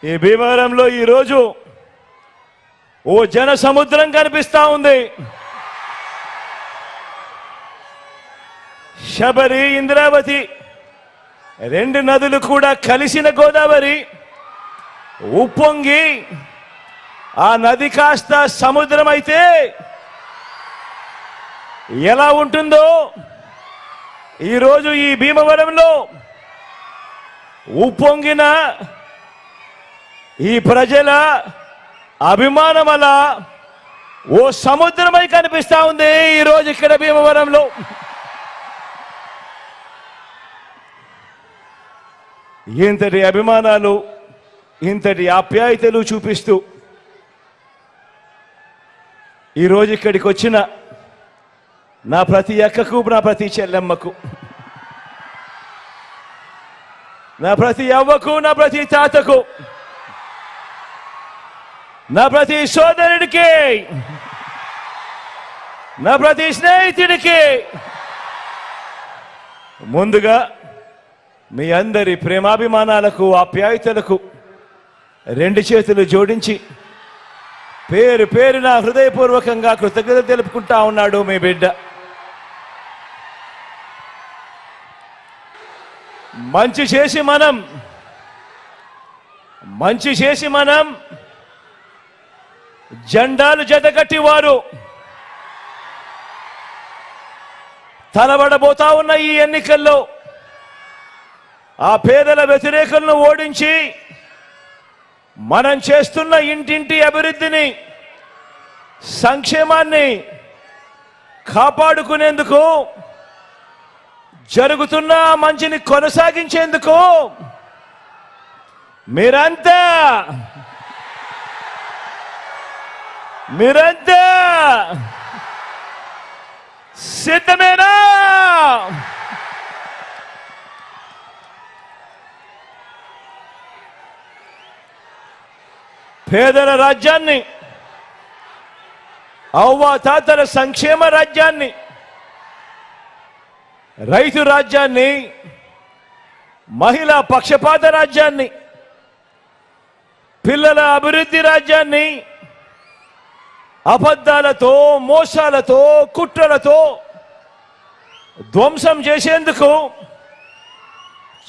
ఈ భీమవరంలో ఈరోజు ఓ జన సముద్రం కనిపిస్తా ఉంది. శబరి, ఇంద్రావతి రెండు నదులు కూడా కలిసిన గోదావరి ఉప్పొంగి ఆ నది కాస్త సముద్రం అయితే ఎలా ఉంటుందో ఈరోజు ఈ భీమవరంలో ఉప్పొంగిన ఈ ప్రజల అభిమానం అలా ఓ సముద్రమై కనిపిస్తా ఉంది ఈరోజు ఇక్కడ భీమవరంలో. ఇంతటి అభిమానాలు, ఇంతటి ఆప్యాయతలు చూపిస్తూ ఈరోజు ఇక్కడికి వచ్చిన నా ప్రతి అక్కకు, నా ప్రతి చెల్లెమ్మకు, నా ప్రతి అవ్వకు, నా ప్రతి తాతకు, నా ప్రతి సోదరుడికి, నా ప్రతి స్నేహితుడికి ముందుగా మీ అందరి ప్రేమాభిమానాలకు, ఆప్యాయతలకు రెండు చేతులు జోడించి పేరు పేరున హృదయపూర్వకంగా కృతజ్ఞత తెలుపుకుంటా ఉన్నాడు మీ బిడ్డ. మంచి చేసి మనం జెండాలు జతకట్టి వారు తలబడబోతా ఉన్న ఈ ఎన్నికల్లో ఆ పేదల వ్యతిరేకులను ఓడించి మనం చేస్తున్న ఇంటింటి అభివృద్ధిని, సంక్షేమాన్ని కాపాడుకునేందుకు, జరుగుతున్న మంచిని కొనసాగించేందుకు మీరంతా సిద్ధమేనా? పేదల రాజ్యాన్ని, అవ్వాతాతల సంక్షేమ రాజ్యాన్ని, రైతు రాజ్యాన్ని, మహిళా పక్షపాత రాజ్యాన్ని, పిల్లల అభివృద్ధి రాజ్యాన్ని అబద్ధాలతో, మోసాలతో, కుట్రలతో ధ్వంసం చేసేందుకు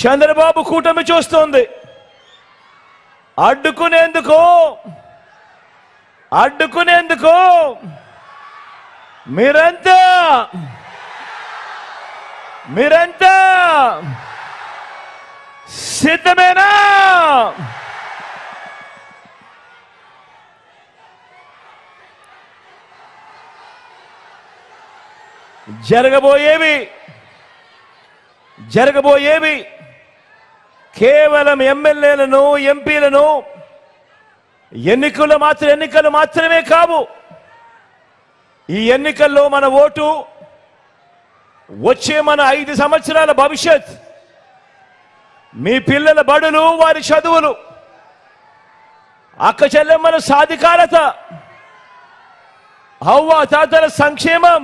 చంద్రబాబు కూటమి చూస్తోంది. అడ్డుకునేందుకు మీరంతా సిద్ధమేనా? జరగబోయేవి కేవలం ఎమ్మెల్యేలను, ఎంపీలను ఎన్నికలు మాత్రమే కావు. ఈ ఎన్నికల్లో మన ఓటు, వచ్చే మన 5 సంవత్సరాల భవిష్యత్, మీ పిల్లల బడులు, వారి చదువులు, అక్క చెల్లెమ్మల సాధికారత, అవ్వ తాతల సంక్షేమం,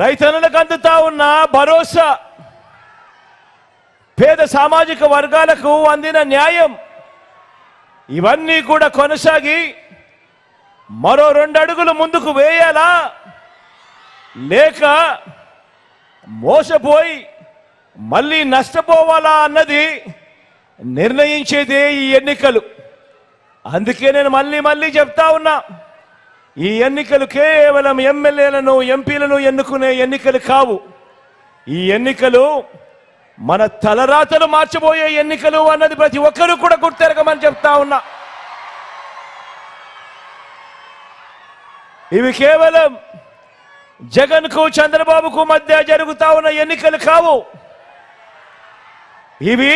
రైతన్నలకు అందుతా ఉన్న భరోసా, పేద సామాజిక వర్గాలకు అందిన న్యాయం, ఇవన్నీ కూడా కొనసాగి మరో 2 అడుగులు ముందుకు వేయాలా, లేక మోసపోయి మళ్ళీ నష్టపోవాలా అన్నది నిర్ణయించేదే ఈ ఎన్నికలు. అందుకే నేను మళ్ళీ చెప్తా ఉన్నా, ఈ ఎన్నికలు కేవలం ఎమ్మెల్యేలను, ఎంపీలను ఎన్నుకునే ఎన్నికలు కావు. ఈ ఎన్నికలు మన తలరాతలు మార్చబోయే ఎన్నికలు అన్నది ప్రతి ఒక్కరూ కూడా గుర్తెరగమని చెప్తా ఉన్నా. ఇవి కేవలం జగన్కు, చంద్రబాబుకు మధ్య జరుగుతా ఉన్న ఎన్నికలు కావు. ఇవి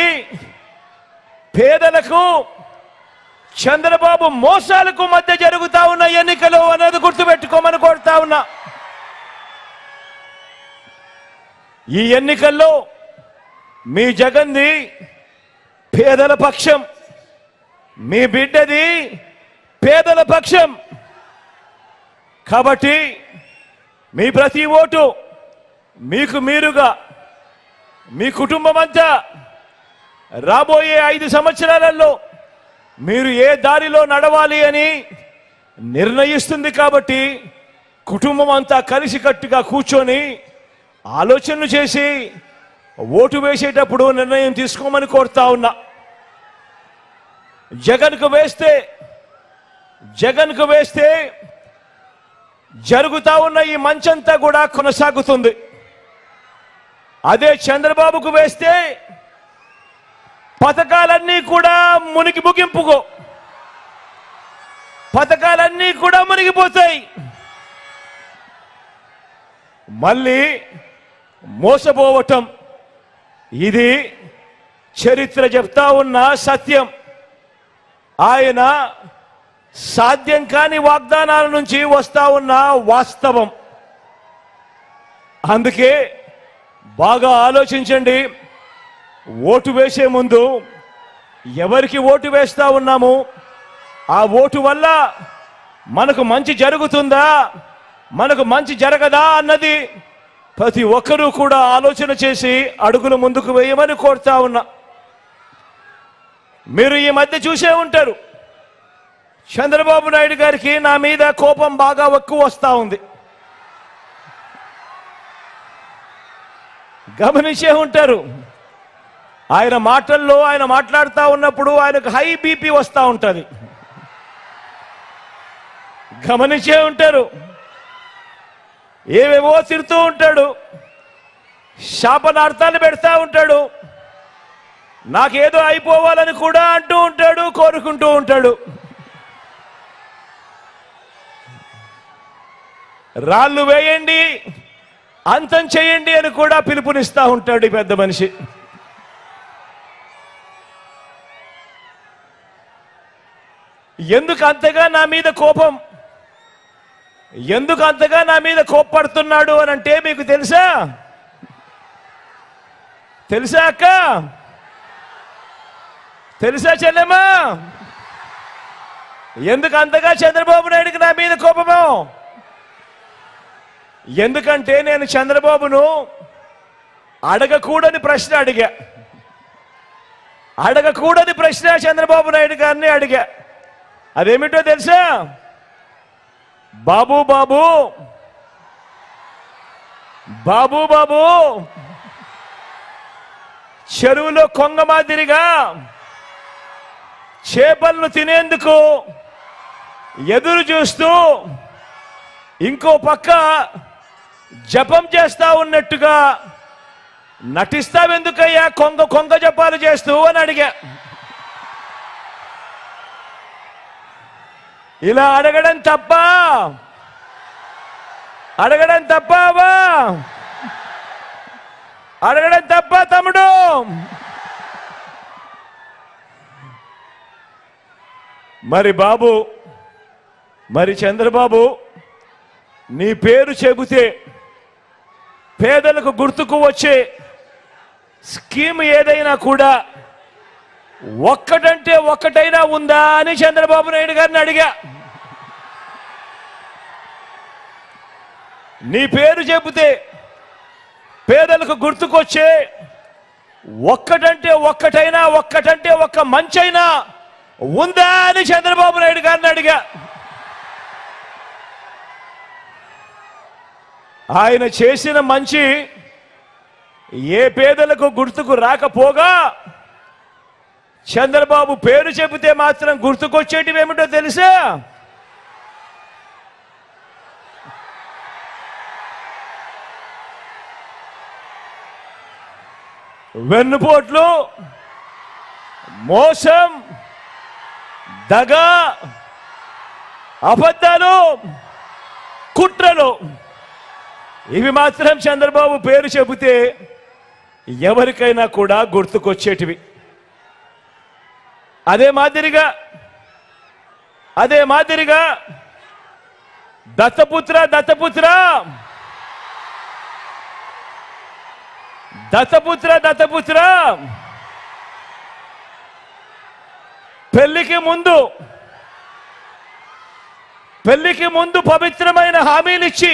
పేదలకు, చంద్రబాబు మోసాలకు మధ్య జరుగుతా ఉన్న ఎన్నికలు అన్నది గుర్తుపెట్టుకోమని కోరుతా ఉన్నా. ఈ ఎన్నికల్లో మీ జగన్ది పేదల పక్షం, మీ బిడ్డది పేదల పక్షం. కాబట్టి మీ ప్రతి ఓటు మీకు మీరుగా, మీ కుటుంబం అంతా రాబోయే 5 సంవత్సరాలలో మీరు ఏ దారిలో నడవాలి అని నిర్ణయిస్తుంది. కాబట్టి కుటుంబం అంతా కలిసికట్టుగా కూర్చొని ఆలోచనలు చేసి ఓటు వేసేటప్పుడు నిర్ణయం తీసుకోమని కోరుతా ఉన్నా. జగన్కు వేస్తే జరుగుతా ఉన్న ఈ మంచంతా కూడా కొనసాగుతుంది. అదే చంద్రబాబుకు వేస్తే పథకాలన్నీ కూడా మునిగిపోతాయి. మళ్ళీ మోసపోవటం ఇది చరిత్ర చెప్తా ఉన్న సత్యం. ఆయన సాధ్యం కాని వాగ్దానాల నుంచి వస్తా ఉన్న వాస్తవం. అందుకే బాగా ఆలోచించండి. ఓటు వేసే ముందు ఎవరికి ఓటు వేస్తా ఉన్నాము, ఆ ఓటు వల్ల మనకు మంచి జరుగుతుందా, మనకు మంచి జరగదా అన్నది ప్రతి ఒక్కరూ కూడా ఆలోచన చేసి అడుగులు ముందుకు వేయమని కోరుతా ఉన్నా. మీరు ఈ మధ్య చూసే ఉంటారు, చంద్రబాబు నాయుడు గారికి నా మీద కోపం బాగా ఎక్కువ వస్తూ ఉంది. గమనించే ఉంటారు. ఆయన మాటల్లో ఆయన మాట్లాడుతూ ఉన్నప్పుడు ఆయనకు హై బీపీ వస్తూ ఉంటుంది. గమనించే ఉంటారు. ఏవేవో తిడుతూ ఉంటాడు, శాపనార్థాలు పెడతా ఉంటాడు, నాకేదో అయిపోవాలని కూడా అంటూ ఉంటాడు, కోరుకుంటూ ఉంటాడు. రాళ్ళు వేయండి, అంతం చేయండి అని కూడా పిలుపునిస్తా ఉంటాడు ఈ పెద్ద మనిషి. ఎందుకు అంతగా నా మీద కోపం, ఎందుకు అంతగా నా మీద కోప్పడుతున్నాడు అని అంటే మీకు తెలుసా? తెలుసా అక్క? తెలుసా చెల్లెమ్మా? ఎందుకు అంతగా చంద్రబాబు నాయుడికి నా మీద కోపమో? ఎందుకంటే నేను చంద్రబాబును అడగకూడని ప్రశ్న చంద్రబాబు నాయుడు గారిని అడిగా. అదేమిటో తెలుసా? బాబు బాబు బాబు బాబు చెరువులో కొంగ మాదిరిగా చేపలను తినేందుకు ఎదురు చూస్తూ ఇంకో పక్క జపం చేస్తా ఉన్నట్టుగా నటిస్తావెందుకయ్యా కొంగ జపాలు చేస్తూ అని అడిగా. ఇలా అడగడం తప్పవా? అడగడం తప్ప తమ్ముడు? మరి చంద్రబాబు, నీ పేరు చెబితే పేదలకు గుర్తుకు వచ్చే స్కీమ్ ఏదైనా కూడా ఒక్కటంటే ఒక్కటైనా ఉందా అని చంద్రబాబు నాయుడు గారిని అడిగా. నీ పేరు చెబితే పేదలకు గుర్తుకొచ్చే ఒక్కటంటే ఒక్క మంచైనా ఉందా అని చంద్రబాబు నాయుడు గారిని అడిగా. ఆయన చేసిన మంచి ఏ పేదలకు గుర్తుకు రాకపోగా చంద్రబాబు పేరు చెబితే మాత్రం గుర్తుకొచ్చేటివి ఏమిటో తెలుసా? వెన్నుపోట్లు, మోసం, దగ, అబద్ధాలు, కుట్రలు, ఇవి మాత్రం చంద్రబాబు పేరు చెబితే ఎవరికైనా కూడా గుర్తుకొచ్చేటివి. అదే మాదిరిగా దత్తపుత్ర పెళ్లికి ముందు పవిత్రమైన హామీలిచ్చి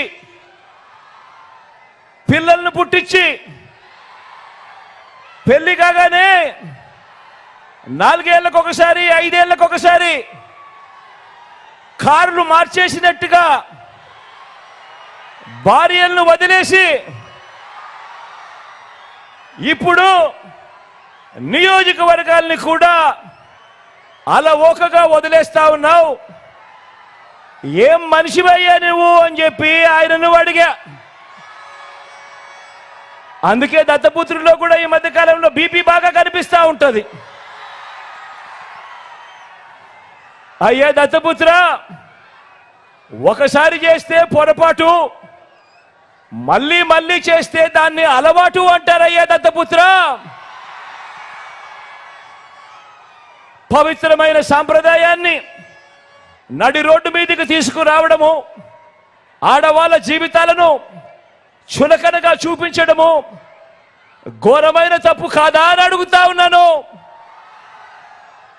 పిల్లలను పుట్టించి పెళ్లి కాగానే 4 ఏళ్లకు ఒకసారి 5 ఏళ్లకు ఒకసారి కార్లు మార్చేసినట్టుగా భార్యలను వదిలేసి ఇప్పుడు నియోజకవర్గాల్ని కూడా అలవోకగా వదిలేస్తా ఉన్నావు. ఏం మనిషివయ్యా నువ్వు అని చెప్పి ఆయనను అడిగా. అందుకే దత్తపుత్రుల్లో కూడా ఈ మధ్య కాలంలో బీపీ బాగా కనిపిస్తా ఉంటది. అయ్యా దత్తపుత్ర, ఒకసారి చేస్తే పొరపాటు, మళ్ళీ మళ్ళీ చేస్తే దాన్ని అలవాటు అంటారయ్యా దత్తపుత్ర. పవిత్రమైన సాంప్రదాయాన్ని నడి రోడ్డు మీదకి తీసుకురావడము, ఆడవాళ్ళ జీవితాలను చులకనగా చూపించడము ఘోరమైన తప్పు కాదా అని అడుగుతా ఉన్నాను.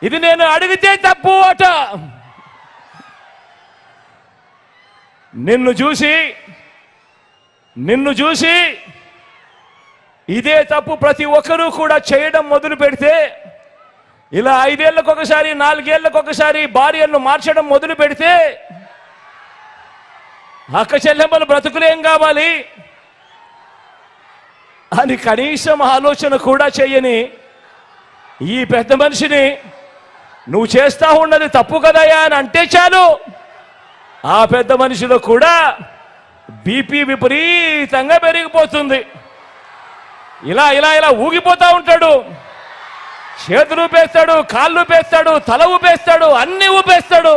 ఇది నేను అడిగితే తప్పు అట. నిన్ను చూసి ఇదే తప్పు ప్రతి ఒక్కరూ కూడా చేయడం మొదలు పెడితే, ఇలా 5 ఏళ్లకు ఒకసారి 4 ఏళ్లకు ఒకసారి భార్యలను మార్చడం మొదలు పెడితే అక్క చెల్లెమ్మలు బ్రతుకులేం కావాలి అని కనీసం ఆలోచన కూడా చెయ్యని ఈ పెద్ద మనిషిని నువ్వు చేస్తా ఉన్నది తప్పు కదయా అని అంటే చాలు, ఆ పెద్ద మనిషిలో కూడా బీపీ విపరీతంగా పెరిగిపోతుంది. ఇలా ఇలా ఇలా ఊగిపోతా ఉంటాడు. చేతులు ఊపేస్తాడు, కాళ్ళు ఊపేస్తాడు, తల ఊపేస్తాడు, అన్ని ఊపేస్తాడు.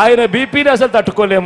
ఆయన బీపీని అసలు తట్టుకోలేము.